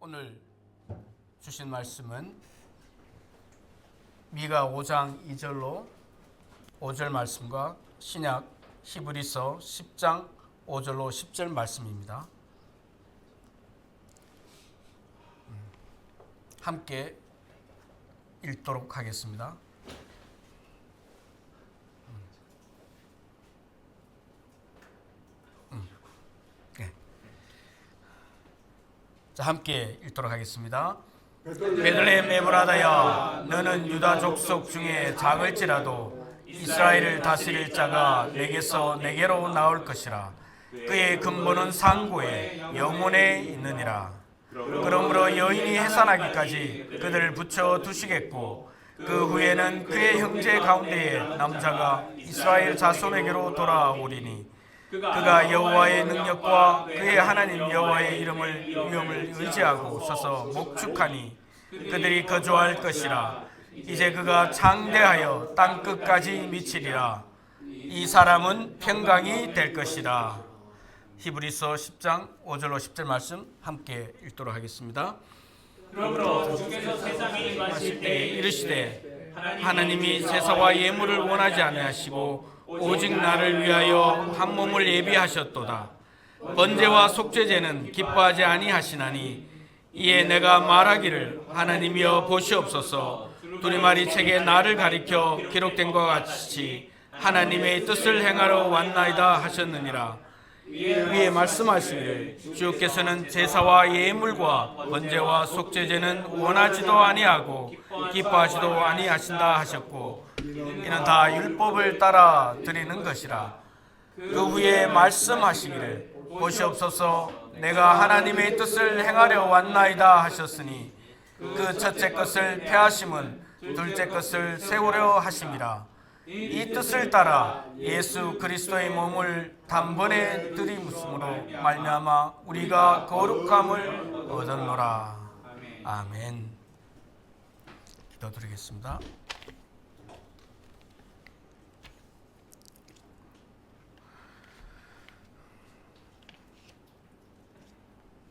오늘 주신 말씀은 미가 5장 2절로 5절 말씀과 신약 히브리서 10장 5절로 10절 말씀입니다. 함께 읽도록 하겠습니다. 자, 함께 읽도록 하겠습니다. 베들레헴 에브라다야, 너는 유다 족속 중에 작을지라도 이스라엘을 다스릴 자가 내게서 내게로 나올 것이라. 그의 근본은 상고에 영혼에 있느니라. 그러므로 여인이 해산하기까지 그들을 붙여 두시겠고, 그 후에는 그의 형제 가운데에 남자가 이스라엘 자손에게로 돌아오리니, 그가 여호와의 능력과 그의 하나님 여호와의 이름을 의지하고 서서 목축하니 그들이 거주할 것이라. 이제 그가 장대하여 땅 끝까지 미치리라. 이 사람은 평강이 될 것이라. 히브리서 10장 5절로 10절 말씀 함께 읽도록 하겠습니다. 그러므로 주께서 세상에 임하실 때에 이르시되 하나님이 제사와 예물을 원하지 아니하시고 오직 나를 위하여 한 몸을 예비하셨도다. 번제와 속죄제는 기뻐하지 아니하시나니, 이에 내가 말하기를 하나님이여 보시옵소서. 두리마리 책에 나를 가리켜 기록된 것 같이 하나님의 뜻을 행하러 왔나이다 하셨느니라. 위에 말씀하시기를 주께서는 제사와 예물과 번제와 속죄제는 원하지도 아니하고 기뻐하지도 아니하신다 하셨고, 이는 다 율법을 따라 드리는 것이라. 그 후에 말씀하시기를 보시옵소서. 내가 하나님의 뜻을 행하려 왔나이다 하셨으니, 그 첫째 것을 폐하심은 둘째 것을 세우려 하심이라. 이 뜻을 따라 예수 그리스도의 몸을 단번에 들이므로 말미암아 우리가 거룩함을 얻었노라. 아멘. 기도드리겠습니다.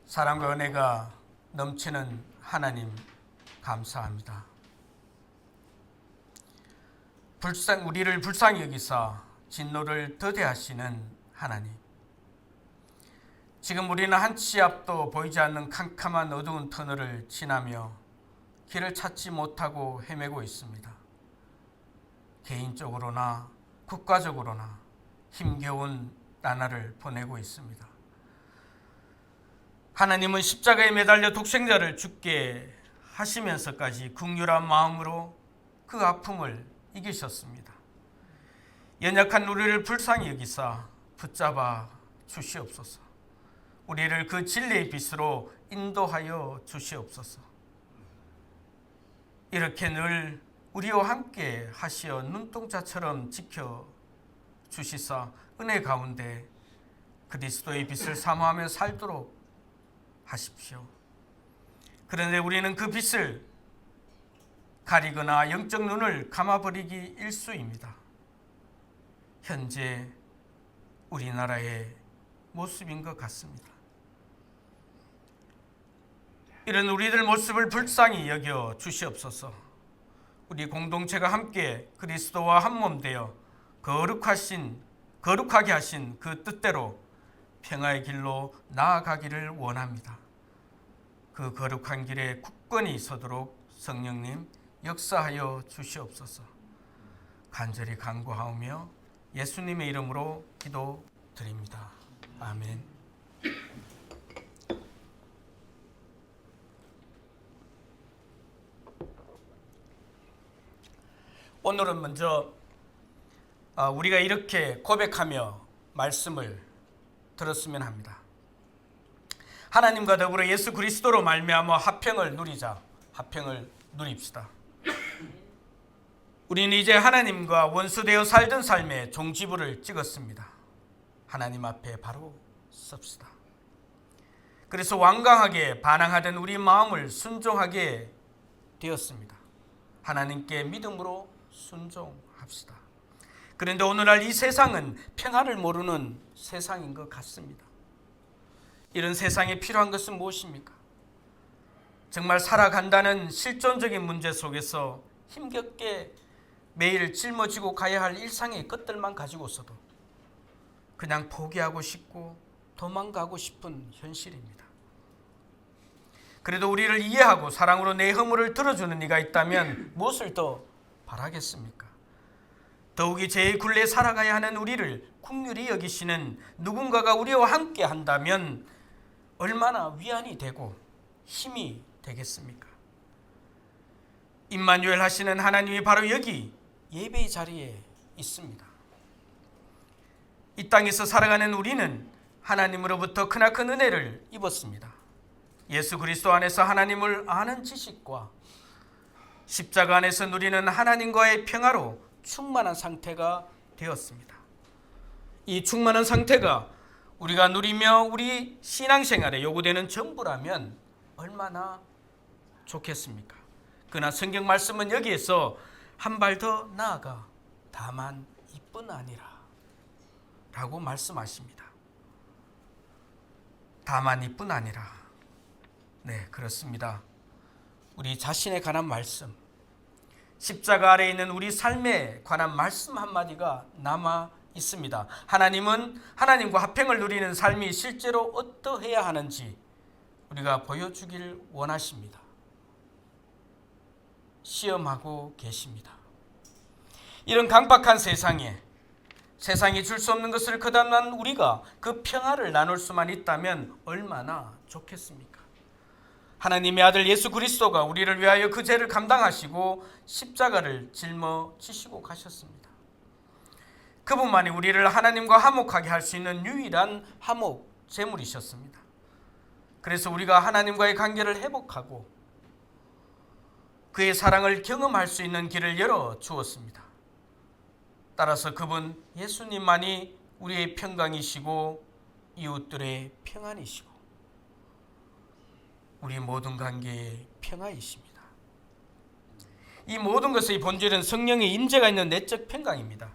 사랑과 은혜가 넘치는 하나님 감사합니다. 우리를 불쌍히 여기사 진노를 더디하시는 하나님, 지금 우리는 한 치 앞도 보이지 않는 캄캄한 어두운 터널을 지나며 길을 찾지 못하고 헤매고 있습니다. 개인적으로나 국가적으로나 힘겨운 나날을 보내고 있습니다. 하나님은 십자가에 매달려 독생자를 죽게 하시면서까지 긍휼한 마음으로 그 아픔을 이기셨습니다. 연약한 우리를 불쌍히 여기사 붙잡아 주시옵소서. 우리를 그 진리의 빛으로 인도하여 주시옵소서. 이렇게 늘 우리와 함께 하시어 눈동자처럼 지켜 주시사 은혜 가운데 그리스도의 빛을 사모하며 살도록 하십시오. 그런데 우리는 그 빛을 가리거나 영적 눈을 감아버리기 일쑤입니다. 현재 우리나라의 모습인 것 같습니다. 이런 우리들 모습을 불쌍히 여겨 주시옵소서. 우리 공동체가 함께 그리스도와 한 몸 되어 거룩하게 하신 그 뜻대로 평화의 길로 나아가기를 원합니다. 그 거룩한 길에 굳건히 서도록 성령님 역사하여 주시옵소서. 간절히 간구하오며 예수님의 이름으로 기도드립니다. 아멘. 오늘은 먼저 우리가 이렇게 고백하며 말씀을 들었으면 합니다. 하나님과 더불어 예수 그리스도로 말미암아 화평을 누리자. 화평을 누립시다. 우리는 이제 하나님과 원수되어 살던 삶의 종지부를 찍었습니다. 하나님 앞에 바로 섭시다. 그래서 완강하게 반항하던 우리 마음을 순종하게 되었습니다. 하나님께 믿음으로 순종합시다. 그런데 오늘날 이 세상은 평화를 모르는 세상인 것 같습니다. 이런 세상에 필요한 것은 무엇입니까? 정말 살아간다는 실존적인 문제 속에서 힘겹게 매일 짊어지고 가야 할 일상의 것들만 가지고서도 그냥 포기하고 싶고 도망가고 싶은 현실입니다. 그래도 우리를 이해하고 사랑으로 내 허물을 들어주는 이가 있다면 무엇을 더 바라겠습니까? 더욱이 제 굴레에 살아가야 하는 우리를 긍휼히 여기시는 누군가가 우리와 함께 한다면 얼마나 위안이 되고 힘이 되겠습니까? 임마누엘 하시는 하나님이 바로 여기 예배의 자리에 있습니다. 이 땅에서 살아가는 우리는 하나님으로부터 크나큰 은혜를 입었습니다. 예수 그리스도 안에서 하나님을 아는 지식과 십자가 안에서 누리는 하나님과의 평화로 충만한 상태가 되었습니다. 이 충만한 상태가 우리가 누리며 우리 신앙생활에 요구되는 전부라면 얼마나 좋겠습니까? 그러나 성경 말씀은 여기에서 한 발 더 나아가 다만 이뿐 아니라 라고 말씀하십니다. 다만 이뿐 아니라. 네, 그렇습니다. 우리 자신에 관한 말씀, 십자가 아래에 있는 우리 삶에 관한 말씀 한마디가 남아 있습니다. 하나님은 하나님과 화평을 누리는 삶이 실제로 어떠해야 하는지 우리가 보여주길 원하십니다. 시험하고 계십니다. 이런 강박한 세상이 줄 수 없는 것을 거듭난 우리가 그 평화를 나눌 수만 있다면 얼마나 좋겠습니까? 하나님의 아들 예수 그리스도가 우리를 위하여 그 죄를 감당하시고 십자가를 짊어지시고 가셨습니다. 그분만이 우리를 하나님과 화목하게 할 수 있는 유일한 화목 제물이셨습니다. 그래서 우리가 하나님과의 관계를 회복하고 그의 사랑을 경험할 수 있는 길을 열어 주었습니다. 따라서 그분 예수님만이 우리의 평강이시고 이웃들의 평안이시고 우리 모든 관계의 평화이십니다. 이 모든 것의 본질은 성령의 임재가 있는 내적 평강입니다.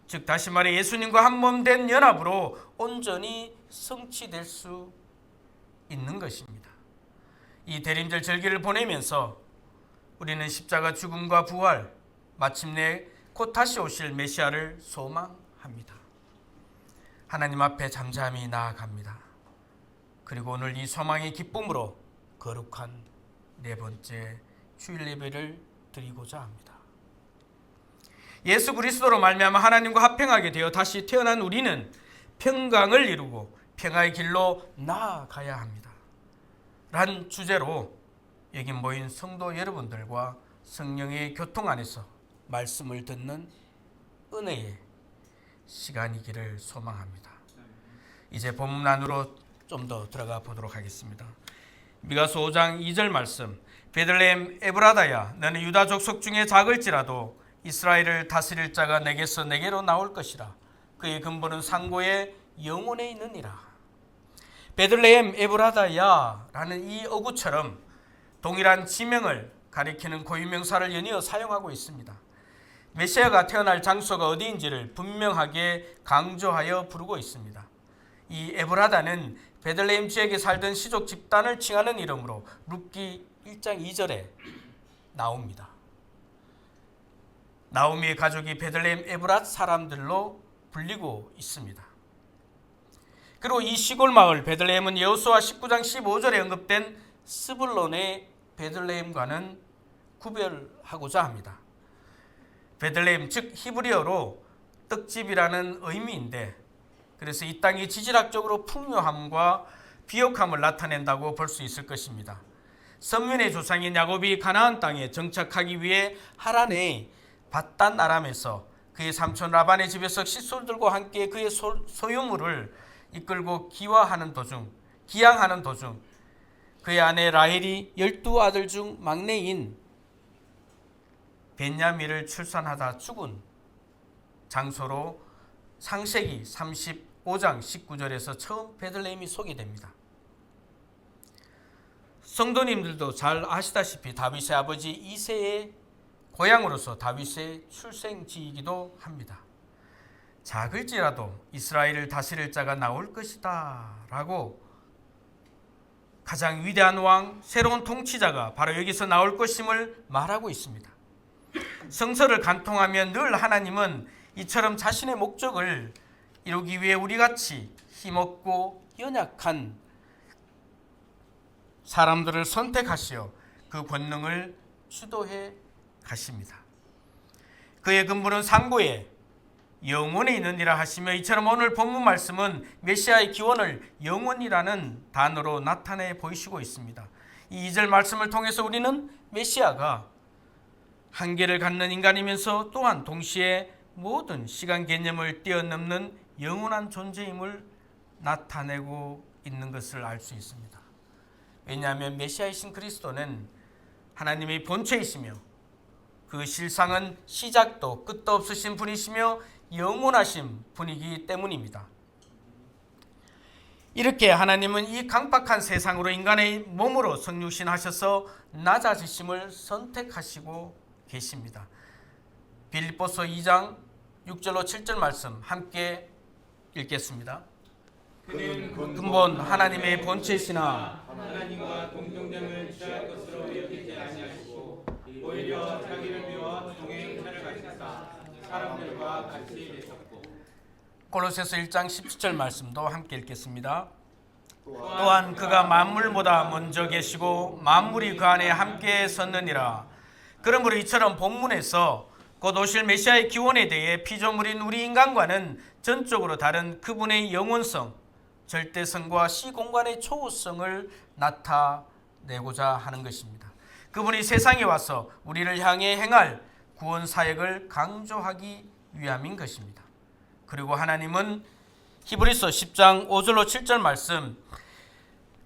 즉 다시 말해 예수님과 한 몸 된 연합으로 온전히 성취될 수 있는 것입니다. 이 대림절 절기를 보내면서 우리는 십자가 죽음과 부활, 마침내 곧 다시 오실 메시아를 소망합니다. 하나님 앞에 잠잠히 나아갑니다. 그리고 오늘 이 소망의 기쁨으로 거룩한 네 번째 주일 예배를 드리고자 합니다. 예수 그리스도로 말미암아 하나님과 화평하게 되어 다시 태어난 우리는 평강을 이루고 평화의 길로 나아가야 합니다. 란 주제로 여기 모인 성도 여러분들과 성령의 교통 안에서 말씀을 듣는 은혜의 시간이기를 소망합니다. 이제 본문 안으로 좀 더 들어가 보도록 하겠습니다. 미가서 5장 2절 말씀. 베들레헴 에브라다야 너는 유다 족속 중에 작을지라도 이스라엘을 다스릴 자가 내게서 내게로 나올 것이라. 그의 근본은 상고의 영혼에 있느니라. 베들레헴 에브라다야 라는 이 어구처럼 동일한 지명을 가리키는 고유명사를 연이어 사용하고 있습니다. 메시아가 태어날 장소가 어디인지를 분명하게 강조하여 부르고 있습니다. 이 에브라다는 베들레헴 지역에 살던 시족 집단을 칭하는 이름으로 룻기 1장 2절에 나옵니다. 나오미의 가족이 베들레헴 에브랏 사람들로 불리고 있습니다. 그리고 이 시골 마을 베들레헴은 여호수아 19장 15절에 언급된 스불론의 베들레헴과는 구별하고자 합니다. 베들레헴 즉 히브리어로 떡집이라는 의미인데 그래서 이 땅이 지질학적으로 풍요함과 비옥함을 나타낸다고 볼 수 있을 것입니다. 선민의 조상인 야곱이 가나안 땅에 정착하기 위해 하란의 밧단 아람에서 그의 삼촌 라반의 집에서 싯솔들과 함께 그의 소유물을 이끌고 기양하는 도중 그의 아내 라헬이 12아들 중 막내인 벤야민을 출산하다 죽은 장소로 창세기 35장 19절에서 처음 베들레헴이 소개됩니다. 성도님들도 잘 아시다시피 다윗의 아버지 이새의 고향으로서 다윗의 출생지이기도 합니다. 작을지라도 이스라엘을 다스릴 자가 나올 것이다 라고 가장 위대한 왕, 새로운 통치자가 바로 여기서 나올 것임을 말하고 있습니다. 성서를 간통하면 늘 하나님은 이처럼 자신의 목적을 이루기 위해 우리같이 힘없고 연약한 사람들을 선택하시어 그 권능을 주도해 가십니다. 그의 근본은 상고에 영원에 있느니라 하시며, 이처럼 오늘 본문 말씀은 메시아의 기원을 영원이라는 단어로 나타내 보이시고 있습니다. 이 2절 말씀을 통해서 우리는 메시아가 한계를 갖는 인간이면서 또한 동시에 모든 시간 개념을 뛰어넘는 영원한 존재임을 나타내고 있는 것을 알 수 있습니다. 왜냐하면 메시아이신 그리스도는 하나님의 본체이시며 그 실상은 시작도 끝도 없으신 분이시며 영원하신 분이기 때문입니다. 이렇게 하나님은 이 강박한 세상으로 인간의 몸으로 성육신하셔서 낮아지심을 선택하시고 계십니다. 빌립보서 2장 6절로 7절 말씀 함께 읽겠습니다. 그는 근본 하나님의 본체시나 하나님과 동정됨을 취할 것으로 여기지 아니하시고 오히려 자기를 비워 종의 형체를 가지사 사람들과 같이 되셨고, 골로새서 1장 17절 말씀도 함께 읽겠습니다. 또한 그가 만물보다 먼저 계시고 만물이 그 안에 함께 섰느니라. 그러므로 이처럼 본문에서 곧 오실 메시아의 기원에 대해 피조물인 우리 인간과는 전적으로 다른 그분의 영원성, 절대성과 시공간의 초우성을 나타내고자 하는 것입니다. 그분이 세상에 와서 우리를 향해 행할 구원 사역을 강조하기 위함인 것입니다. 그리고 하나님은 히브리서 10장 5절로 7절 말씀,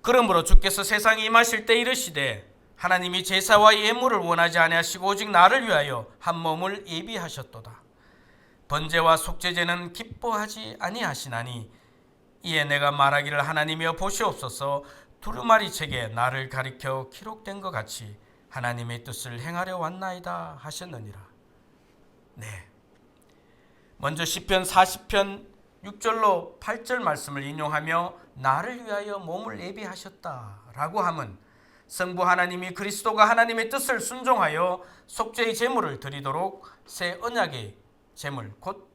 그러므로 주께서 세상에 임하실 때 이르시되 하나님이 제사와 예물을 원하지 아니하시고 오직 나를 위하여 한 몸을 예비하셨도다. 번제와 속죄제는 기뻐하지 아니하시나니 이에 내가 말하기를 하나님이여 보시옵소서, 두루마리 책에 나를 가리켜 기록된 것 같이 하나님의 뜻을 행하려 왔나이다 하셨느니라. 네. 먼저 시편 40편 6절로 8절 말씀을 인용하며 나를 위하여 몸을 예비하셨다라고 함은 성부 하나님이 그리스도가 하나님의 뜻을 순종하여 속죄의 제물을 드리도록 새 언약의 제물 곧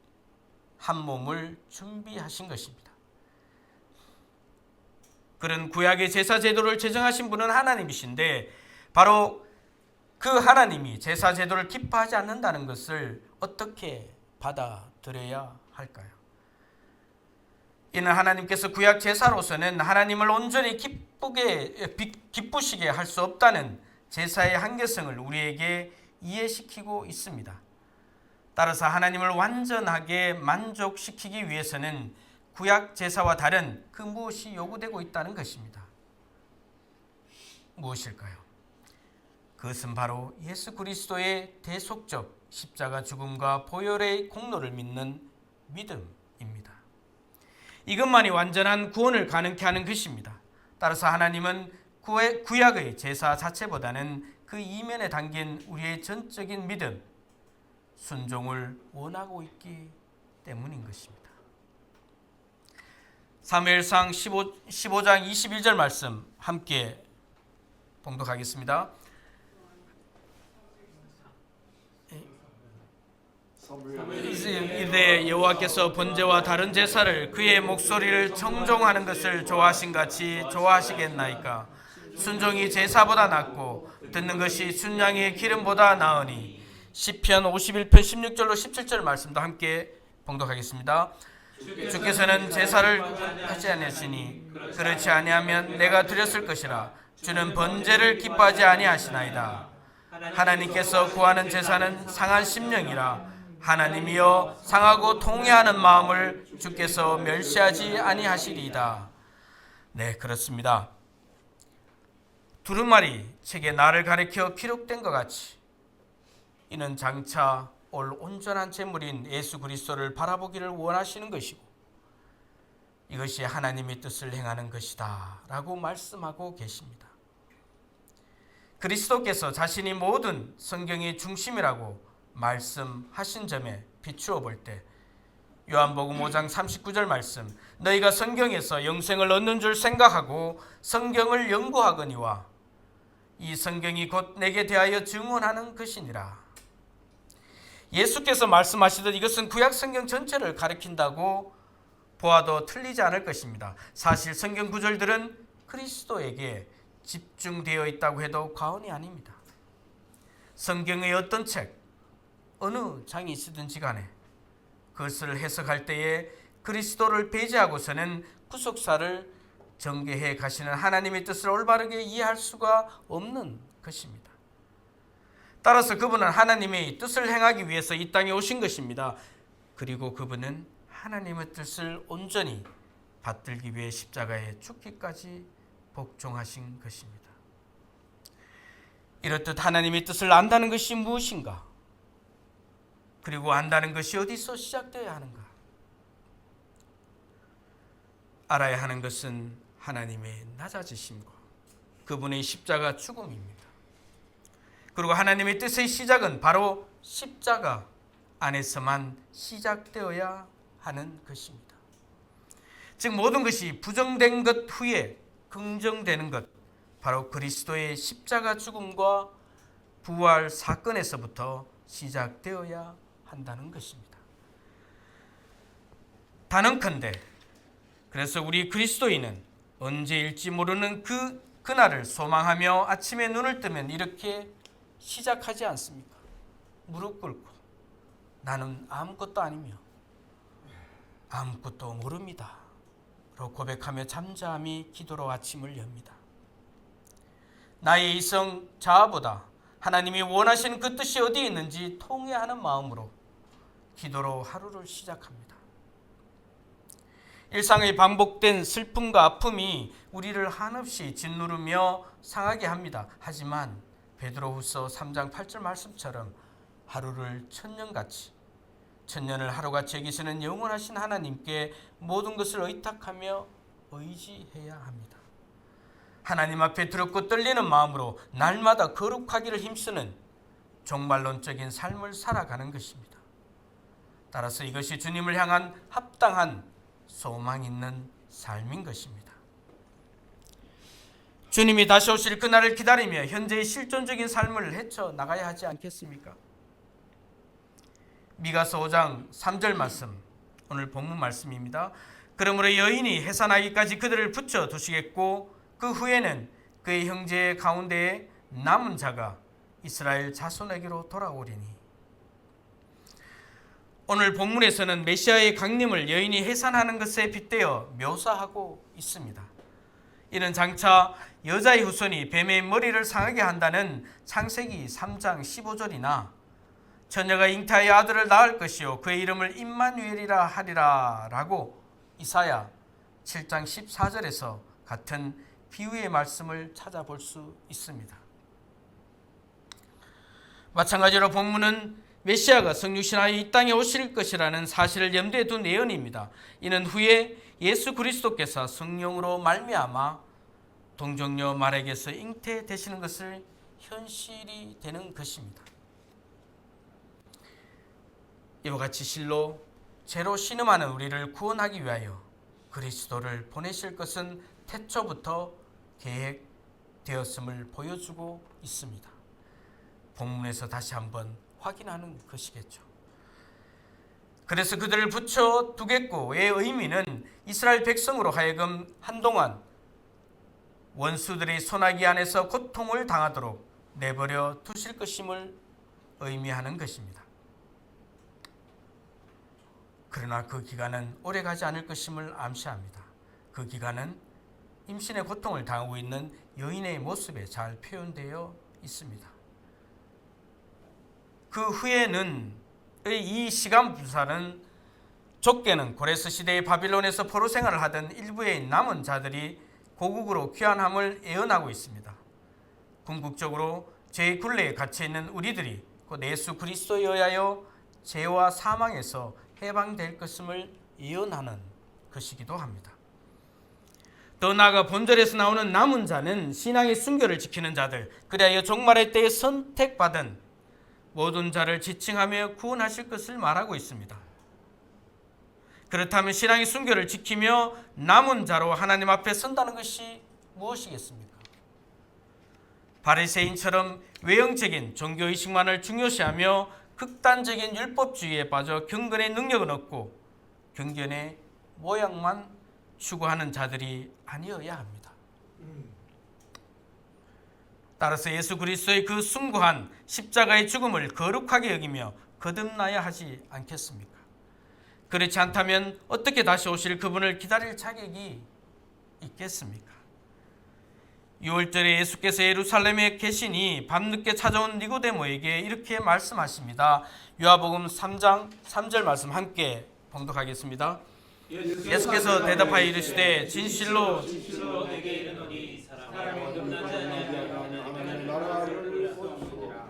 한 몸을 준비하신 것입니다. 그런 구약의 제사 제도를 제정하신 분은 하나님이신데 바로 그 하나님이 제사 제도를 기뻐하지 않는다는 것을 어떻게 받아들여야 할까요? 이는 하나님께서 구약 제사로서는 하나님을 온전히 기쁘시게 할 수 없다는 제사의 한계성을 우리에게 이해시키고 있습니다. 따라서 하나님을 완전하게 만족시키기 위해서는 구약 제사와 다른 그 무엇이 요구되고 있다는 것입니다. 무엇일까요? 그것은 바로 예수 그리스도의 대속적 십자가 죽음과 보혈의 공로를 믿는 믿음입니다. 이것만이 완전한 구원을 가능케 하는 것입니다. 따라서 하나님은 구약의 제사 자체보다는 그 이면에 담긴 우리의 전적인 믿음, 순종을 원하고 있기 때문인 것입니다. 사무엘상 15장 21절 말씀 함께 봉독하겠습니다. 이르되 여호와께서 번제와 다른 제사를 그의 목소리를 청종하는 것을 좋아하신 같이 좋아하시겠나이까. 순종이 제사보다 낫고 듣는 것이 순양의 기름보다 나으니. 시편 51편 16절로 17절 말씀도 함께 봉독하겠습니다. 주께서는 제사를 하지 아니하시니 그렇지 아니하면 내가 드렸을 것이라. 주는 번제를 기뻐하지 아니하시나이다. 하나님께서 구하는 제사는 상한 심령이라. 하나님이여 상하고 통회하는 마음을 주께서 멸시하지 아니하시리이다. 네, 그렇습니다. 두루마리 책에 나를 가리켜 기록된 것 같이 이는 장차 올 온전한 제물인 예수 그리스도를 바라보기를 원하시는 것이고 이것이 하나님의 뜻을 행하는 것이다 라고 말씀하고 계십니다. 그리스도께서 자신이 모든 성경의 중심이라고 말씀하신 점에 비추어 볼 때 요한복음 5장 39절 말씀, 너희가 성경에서 영생을 얻는 줄 생각하고 성경을 연구하거니와 이 성경이 곧 내게 대하여 증언하는 것이니라. 예수께서 말씀하시듯 이것은 구약 성경 전체를 가리킨다고 보아도 틀리지 않을 것입니다. 사실 성경 구절들은 그리스도에게 집중되어 있다고 해도 과언이 아닙니다. 성경의 어떤 책, 어느 장이 있든지 간에 그것을 해석할 때에 그리스도를 배제하고서는 구속사를 전개해 가시는 하나님의 뜻을 올바르게 이해할 수가 없는 것입니다. 따라서 그분은 하나님의 뜻을 행하기 위해서 이 땅에 오신 것입니다. 그리고 그분은 하나님의 뜻을 온전히 받들기 위해 십자가에 죽기까지 복종하신 것입니다. 이렇듯 하나님의 뜻을 안다는 것이 무엇인가? 그리고 안다는 것이 어디서 시작되어야 하는가? 알아야 하는 것은 하나님의 낮아지심과 그분의 십자가 죽음입니다. 그리고 하나님의 뜻의 시작은 바로 십자가 안에서만 시작되어야 하는 것입니다. 즉 모든 것이 부정된 것 후에 긍정되는 것, 바로 그리스도의 십자가 죽음과 부활 사건에서부터 시작되어야 한다는 것입니다. 단언컨대 그래서 우리 그리스도인은 언제일지 모르는 그날을 소망하며 아침에 눈을 뜨면 이렇게 시작하지 않습니까? 무릎 꿇고 나는 아무것도 아니며 아무것도 모릅니다 로 고백하며 잠잠히 기도로 아침을 엽니다. 나의 이성 자아보다 하나님이 원하시는 그 뜻이 어디에 있는지 통회하는 마음으로 기도로 하루를 시작합니다. 일상의 반복된 슬픔과 아픔이 우리를 한없이 짓누르며 상하게 합니다. 하지만 베드로후서 3장 8절 말씀처럼 하루를 천년같이, 천년을 하루같이 여기시는 영원하신 하나님께 모든 것을 의탁하며 의지해야 합니다. 하나님 앞에 두렵고 떨리는 마음으로 날마다 거룩하기를 힘쓰는 종말론적인 삶을 살아가는 것입니다. 따라서 이것이 주님을 향한 합당한 소망 있는 삶인 것입니다. 주님이 다시 오실 그날을 기다리며 현재의 실존적인 삶을 헤쳐나가야 하지 않겠습니까? 미가서 5장 3절 말씀, 오늘 본문 말씀입니다. 그러므로 여인이 해산하기까지 그들을 붙여 두시겠고 그 후에는 그의 형제 가운데에 남은 자가 이스라엘 자손에게로 돌아오리니. 오늘 본문에서는 메시아의 강림을 여인이 해산하는 것에 빗대어 묘사하고 있습니다. 이는 장차 여자의 후손이 뱀의 머리를 상하게 한다는 창세기 3장 15절이나 처녀가 잉태하여 아들을 낳을 것이요 그의 이름을 임마누엘이라 하리라 라고 이사야 7장 14절에서 같은 비유의 말씀을 찾아볼 수 있습니다. 마찬가지로 본문은 메시아가 성육신하여 이 땅에 오실 것이라는 사실을 염두에 둔 예언입니다. 이는 후에 예수 그리스도께서 성령으로 말미암아 동정녀 마리아에게서 잉태되시는 것을 현실이 되는 것입니다. 이와 같이 실로 죄로 신음하는 우리를 구원하기 위하여 그리스도를 보내실 것은 태초부터 계획되었음을 보여주고 있습니다. 본문에서 다시 한번 확인하는 것이겠죠. 그래서 그들을 붙여 두겠고의 의미는 이스라엘 백성으로 하여금 한동안 원수들의 손아귀 안에서 고통을 당하도록 내버려 두실 것임을 의미하는 것입니다. 그러나 그 기간은 오래가지 않을 것임을 암시합니다. 그 기간은 임신의 고통을 당하고 있는 여인의 모습에 잘 표현되어 있습니다. 그 후에는 이 시간 분살은 좁게는 고레스 시대의 바빌론에서 포로 생활을 하던 일부의 남은 자들이 고국으로 귀환함을 예언하고 있습니다. 궁극적으로 죄의 굴레에 갇혀 있는 우리들이 곧 예수 그리스도에 의하여 죄와 사망에서 해방될 것임을 예언하는 것이기도 합니다. 더 나아가 본절에서 나오는 남은 자는 신앙의 순결을 지키는 자들, 그리하여 종말의 때에 선택받은 모든 자를 지칭하며 구원하실 것을 말하고 있습니다. 그렇다면 신앙의 순결을 지키며 남은 자로 하나님 앞에 선다는 것이 무엇이겠습니까? 바리새인처럼 외형적인 종교의식만을 중요시하며 극단적인 율법주의에 빠져 경건의 능력은 없고 경건의 모양만 추구하는 자들이 아니어야 합니다. 따라서 예수 그리스도의 그 숭고한 십자가의 죽음을 거룩하게 여기며 거듭나야 하지 않겠습니까? 그렇지 않다면 어떻게 다시 오실 그분을 기다릴 자격이 있겠습니까? 6월절에 예수께서 예루살렘에 계시니 밤늦게 찾아온 니고데모에게 이렇게 말씀하십니다. 요한복음 3장 3절 말씀 함께 봉독하겠습니다. 예수께서 대답하여 이르시되 진실로 내게 이르노니 사람이 거듭나지 아니하면 하나님 나라를 볼 수 없느니라.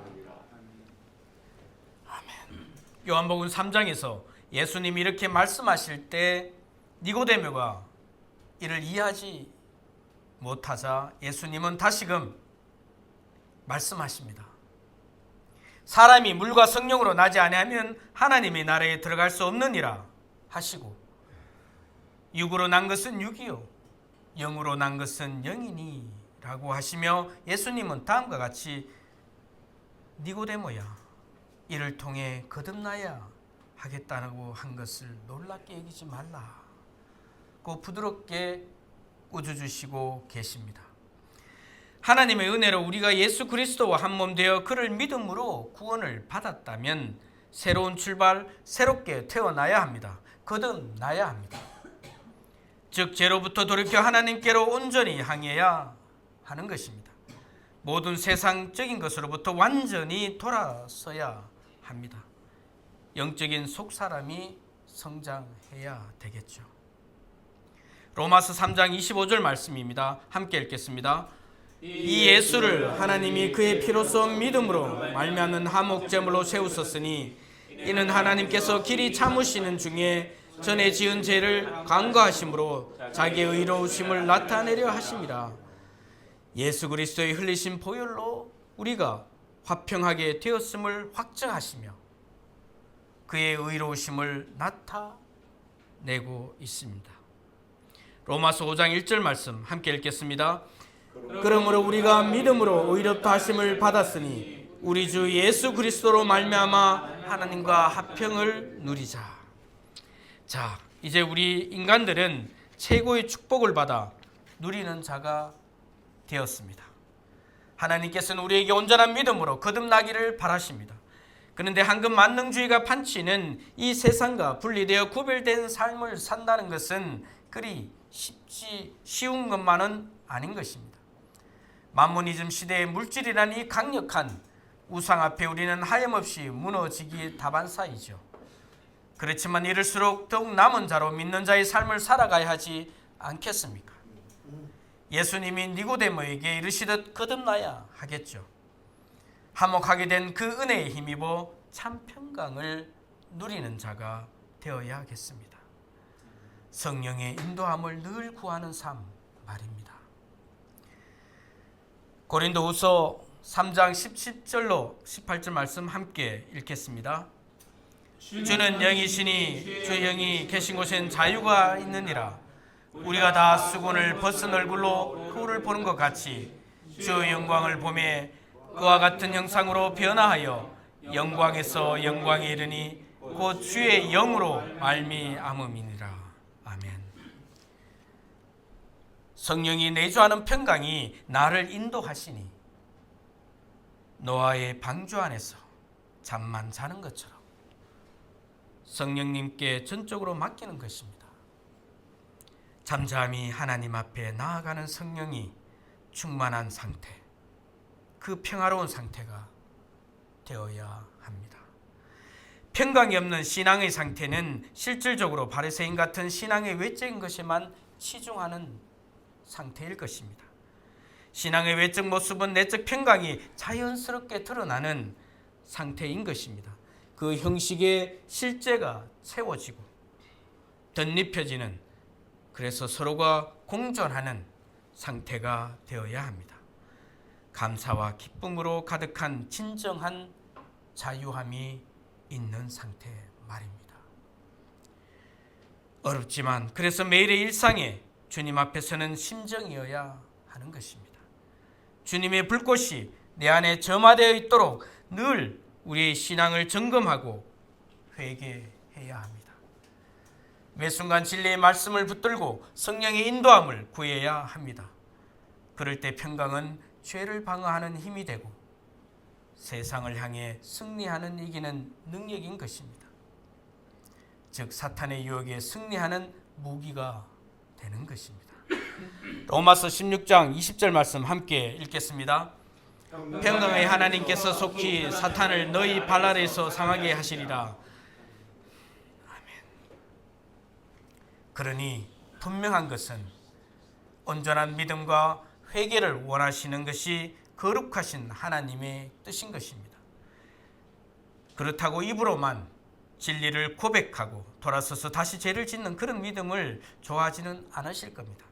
요한복음 3장에서 예수님이 이렇게 말씀하실 때 니고데모가 이를 이해하지 못하자 예수님은 다시금 말씀하십니다. 사람이 물과 성령으로 나지 아니하면 하나님의 나라에 들어갈 수 없느니라 하시고, 육으로 난 것은 육이요 영으로 난 것은 영이니 라고 하시며, 예수님은 다음과 같이 니고데모야, 이를 통해 거듭나야 하겠다고 한 것을 놀랍게 여기지 말라고 부드럽게 꾸짖으시고 계십니다. 하나님의 은혜로 우리가 예수 그리스도와 한 몸 되어 그를 믿음으로 구원을 받았다면 새로운 출발, 새롭게 태어나야 합니다. 거듭나야 합니다. 즉 죄로부터 돌이켜 하나님께로 온전히 향해야 하는 것입니다. 모든 세상적인 것으로부터 완전히 돌아서야 합니다. 영적인 속사람이 성장해야 되겠죠. 로마서 3장 25절 말씀입니다. 함께 읽겠습니다. 이 예수를 하나님이 그의 피로써 믿음으로 말미암는 화목제물로 세우셨으니 이는 하나님께서 길이 참으시는 중에 전에 지은 죄를 간과하심으로 자기의 의로우심을 나타내려 하심이라. 예수 그리스도의 흘리신 보혈로 우리가 화평하게 되었음을 확증하시며 그의 의로우심을 나타내고 있습니다. 로마서 5장 1절 말씀 함께 읽겠습니다. 그러므로 우리가 믿음으로 의롭다 하심을 받았으니 우리 주 예수 그리스도로 말미암아 하나님과 화평을 누리자. 자, 이제 우리 인간들은 최고의 축복을 받아 누리는 자가 되었습니다. 하나님께서는 우리에게 온전한 믿음으로 거듭나기를 바라십니다. 그런데 황금 만능주의가 판치는 이 세상과 분리되어 구별된 삶을 산다는 것은 그리 쉬운 것만은 아닌 것입니다. 만모니즘 시대의 물질이란 이 강력한 우상 앞에 우리는 하염없이 무너지기 다반사이죠. 그렇지만 이럴수록 더욱 남은 자로 믿는 자의 삶을 살아가야 하지 않겠습니까? 예수님이 니고데모에게 이르시듯 거듭나야 하겠죠. 화목하게 된 그 은혜에 힘입어 참 평강을 누리는 자가 되어야 하겠습니다. 성령의 인도함을 늘 구하는 삶 말입니다. 고린도후서 3장 17절로 18절 말씀 함께 읽겠습니다. 주는 영이시니 주 영이 계신 곳엔 자유가 있느니라. 우리가 다 수건을 벗은 얼굴로 거울을 보는 것 같이 주 영광을 보매 그와 같은 형상으로 변화하여 영광에서 영광에 이르니 곧 주의 영으로 말미암음이니라. 아멘. 성령이 내주하는 평강이 나를 인도하시니 노아의 방주 안에서 잠만 자는 것처럼 성령님께 전적으로 맡기는 것입니다. 잠잠히 하나님 앞에 나아가는 성령이 충만한 상태, 그 평화로운 상태가 되어야 합니다. 평강이 없는 신앙의 상태는 실질적으로 바리새인 같은 신앙의 외적인 것에만 치중하는 상태일 것입니다. 신앙의 외적 모습은 내적 평강이 자연스럽게 드러나는 상태인 것입니다. 그 형식의 실제가 채워지고 덧입혀지는, 그래서 서로가 공존하는 상태가 되어야 합니다. 감사와 기쁨으로 가득한 진정한 자유함이 있는 상태 말입니다. 어렵지만 그래서 매일의 일상에 주님 앞에서는 심정이어야 하는 것입니다. 주님의 불꽃이 내 안에 점화되어 있도록 늘 우리의 신앙을 점검하고 회개해야 합니다. 매 순간 진리의 말씀을 붙들고 성령의 인도함을 구해야 합니다. 그럴 때 평강은 죄를 방어하는 힘이 되고 세상을 향해 승리하는 이기는 능력인 것입니다. 즉 사탄의 유혹에 승리하는 무기가 되는 것입니다. 로마서 16장 20절 말씀 함께 읽겠습니다. 평강의 하나님께서 속히 사탄을 너희 발 아래에서 상하게 하시리라. 아멘. 그러니 분명한 것은 온전한 믿음과 회개를 원하시는 것이 거룩하신 하나님의 뜻인 것입니다. 그렇다고 입으로만 진리를 고백하고 돌아서서 다시 죄를 짓는 그런 믿음을 좋아하지는 않으실 겁니다.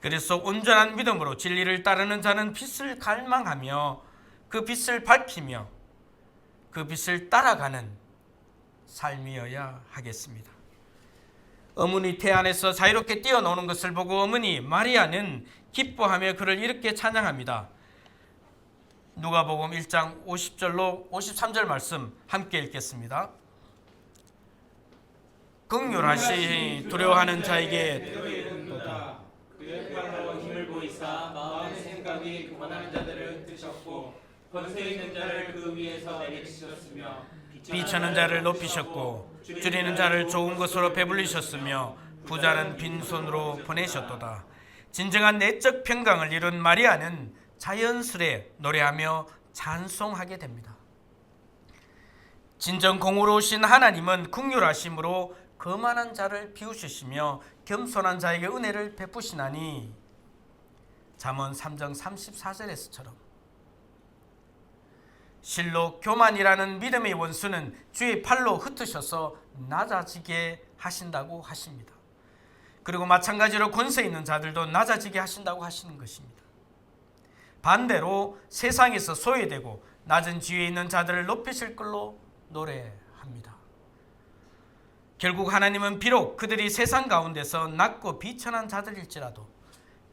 그래서 온전한 믿음으로 진리를 따르는 자는 빛을 갈망하며 그 빛을 밝히며 그 빛을 따라가는 삶이어야 하겠습니다. 어머니 태 안에서 자유롭게 뛰어노는 것을 보고 어머니 마리아는 기뻐하며 그를 이렇게 찬양합니다. 누가복음 1장 50절로 53절 말씀 함께 읽겠습니다. 긍휼하시 두려워하는 자에게 그의 팔로 힘을 보이사 마음의 생각이 교만한 자들을 드셨고 권세 있는 자를 그 위에서 내리치셨으며 비천한 자를 높이셨고 줄이는 자를 좋은 것으로 배불리셨으며 부자는 빈손으로 보내셨도다. 진정한 내적 평강을 이룬 마리아는 자연스레 노래하며 찬송하게 됩니다. 진정 공의로우신 하나님은 긍휼하심으로 거만한 자를 비우시며 겸손한 자에게 은혜를 베푸시나니 잠언 3장 34절에서처럼 실로 교만이라는 믿음의 원수는 주의 팔로 흩으셔서 낮아지게 하신다고 하십니다. 그리고 마찬가지로 권세 있는 자들도 낮아지게 하신다고 하시는 것입니다. 반대로 세상에서 소외되고 낮은 지위에 있는 자들을 높이실 걸로 노래합니다. 결국 하나님은 비록 그들이 세상 가운데서 낮고 비천한 자들일지라도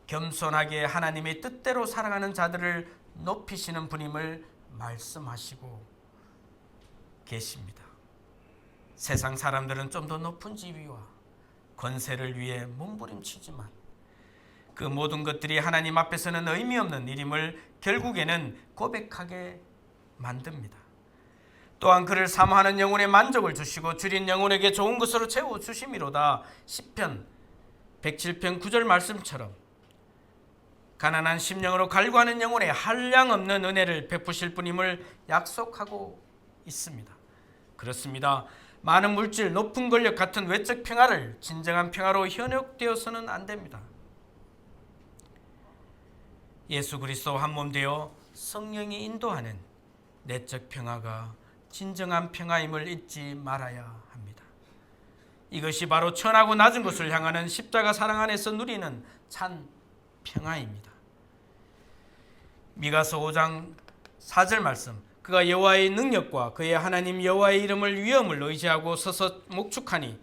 겸손하게 하나님의 뜻대로 살아가는 자들을 높이시는 분임을 말씀하시고 계십니다. 세상 사람들은 좀 더 높은 지위와 권세를 위해 몸부림치지만 그 모든 것들이 하나님 앞에서는 의미 없는 일임을 결국에는 고백하게 만듭니다. 또한 그를 사모하는 영혼에 만족을 주시고 줄인 영혼에게 좋은 것으로 채워주심이로다. 시편 107편 9절 말씀처럼 가난한 심령으로 갈구하는 영혼에 한량없는 은혜를 베푸실 분임을 약속하고 있습니다. 그렇습니다. 많은 물질, 높은 권력 같은 외적 평화를 진정한 평화로 현혹되어서는 안 됩니다. 예수 그리스도 한 몸 되어 성령이 인도하는 내적 평화가 진정한 평화임을 잊지 말아야 합니다. 이것이 바로 천하고 낮은 곳을 향하는 십자가 사랑 안에서 누리는 참 평화입니다. 미가서 5장 4절 말씀, 그가 여호와의 능력과 그의 하나님 여호와의 이름을 위엄을 의지하고 서서 목축하니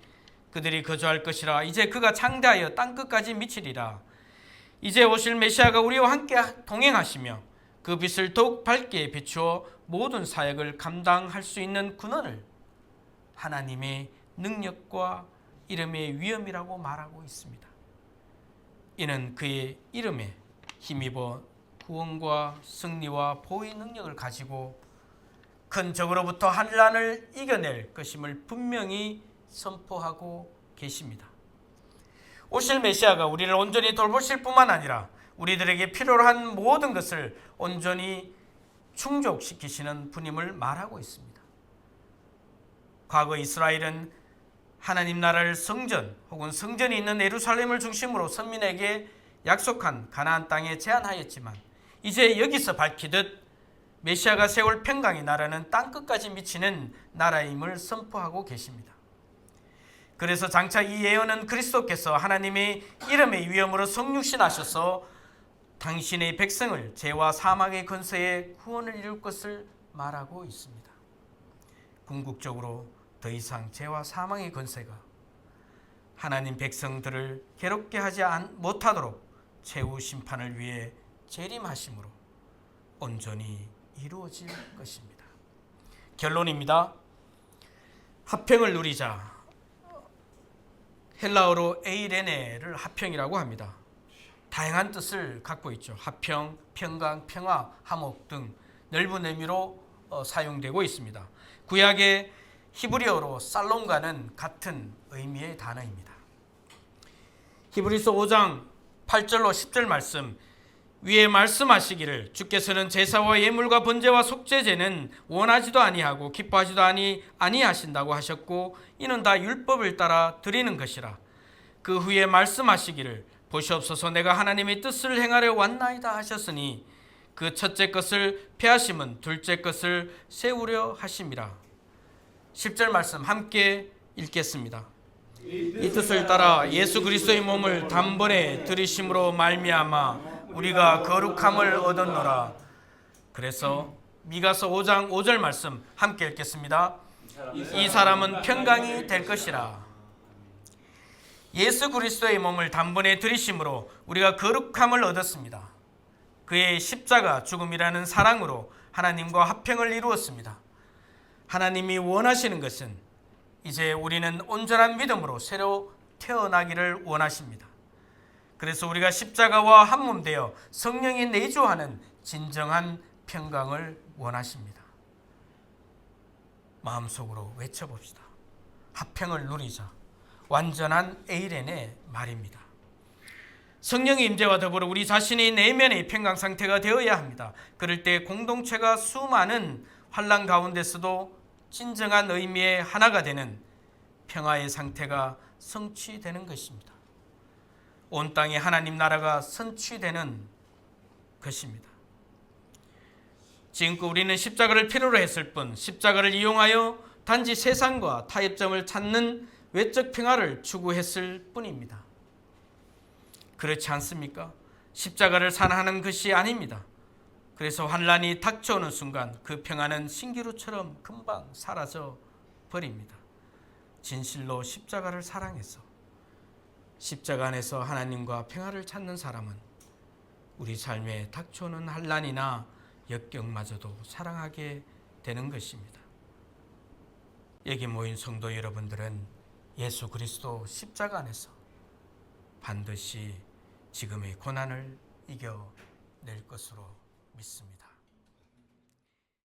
그들이 거주할 것이라. 이제 그가 창대하여 땅끝까지 미치리라. 이제 오실 메시아가 우리와 함께 동행하시며 그 빛을 더욱 밝게 비추어 모든 사역을 감당할 수 있는 군원을 하나님의 능력과 이름의 위엄이라고 말하고 있습니다. 이는 그의 이름에 힘입어 구원과 승리와 보호의 능력을 가지고 큰 적으로부터 환난을 이겨낼 것임을 분명히 선포하고 계십니다. 오실 메시아가 우리를 온전히 돌보실 뿐만 아니라 우리들에게 필요로 한 모든 것을 온전히 충족시키시는 분임을 말하고 있습니다. 과거 이스라엘은 하나님 나라를 성전 혹은 성전이 있는 예루살렘을 중심으로 선민에게 약속한 가나안 땅에 제한하였지만 이제 여기서 밝히듯 메시아가 세울 평강의 나라는 땅끝까지 미치는 나라임을 선포하고 계십니다. 그래서 장차 이 예언은 그리스도께서 하나님의 이름의 위엄으로 성육신하셔서 당신의 백성을 죄와 사망의 권세에 구원을 이룰 것을 말하고 있습니다. 궁극적으로 더 이상 죄와 사망의 권세가 하나님 백성들을 괴롭게 하지 못하도록 최후 심판을 위해 재림하심으로 온전히 이루어질 것입니다. 결론입니다. 화평을 누리자. 헬라어로 에이레네를 화평이라고 합니다. 다양한 뜻을 갖고 있죠. 화평, 평강, 평화, 화목 등 넓은 의미로 사용되고 있습니다. 구약의 히브리어로 살롬과는 같은 의미의 단어입니다. 히브리서 5장 8절로 10절 말씀, 위에 말씀하시기를 주께서는 제사와 예물과 번제와 속죄제는 원하지도 아니하고 기뻐하지도 아니하신다고 하셨고 이는 다 율법을 따라 드리는 것이라. 그 후에 말씀하시기를 보시옵소서 내가 하나님의 뜻을 행하려 왔나이다 하셨으니 그 첫째 것을 폐하심은 둘째 것을 세우려 하심이라. 10절 말씀 함께 읽겠습니다. 이 뜻을 따라 예수 그리스도의 몸을 단번에 들이심으로 말미암아 우리가 거룩함을 얻었노라. 그래서 미가서 5장 5절 말씀 함께 읽겠습니다. 이 사람은 평강이 될 것이라. 예수 그리스도의 몸을 단번에 들이심으로 우리가 거룩함을 얻었습니다. 그의 십자가 죽음이라는 사랑으로 하나님과 화평을 이루었습니다. 하나님이 원하시는 것은 이제 우리는 온전한 믿음으로 새로 태어나기를 원하십니다. 그래서 우리가 십자가와 한몸되어 성령이 내주하는 진정한 평강을 원하십니다. 마음속으로 외쳐봅시다. 화평을 누리자. 완전한 에이렌의 말입니다. 성령의 임재와 더불어 우리 자신의 내면의 평강 상태가 되어야 합니다. 그럴 때 공동체가 수많은 환난 가운데서도 진정한 의미의 하나가 되는 평화의 상태가 성취되는 것입니다. 온 땅에 하나님 나라가 선취되는 것입니다. 지금껏 우리는 십자가를 필요로 했을 뿐 십자가를 이용하여 단지 세상과 타협점을 찾는 외적 평화를 추구했을 뿐입니다. 그렇지 않습니까? 십자가를 산하는 것이 아닙니다. 그래서 환난이 닥쳐오는 순간 그 평화는 신기루처럼 금방 사라져 버립니다. 진실로 십자가를 사랑해서 십자가 안에서 하나님과 평화를 찾는 사람은 우리 삶에 닥쳐오는 환난이나 역경마저도 사랑하게 되는 것입니다. 여기 모인 성도 여러분들은 예수 그리스도 십자가 안에서 반드시 지금의 고난을 이겨낼 것으로 믿습니다.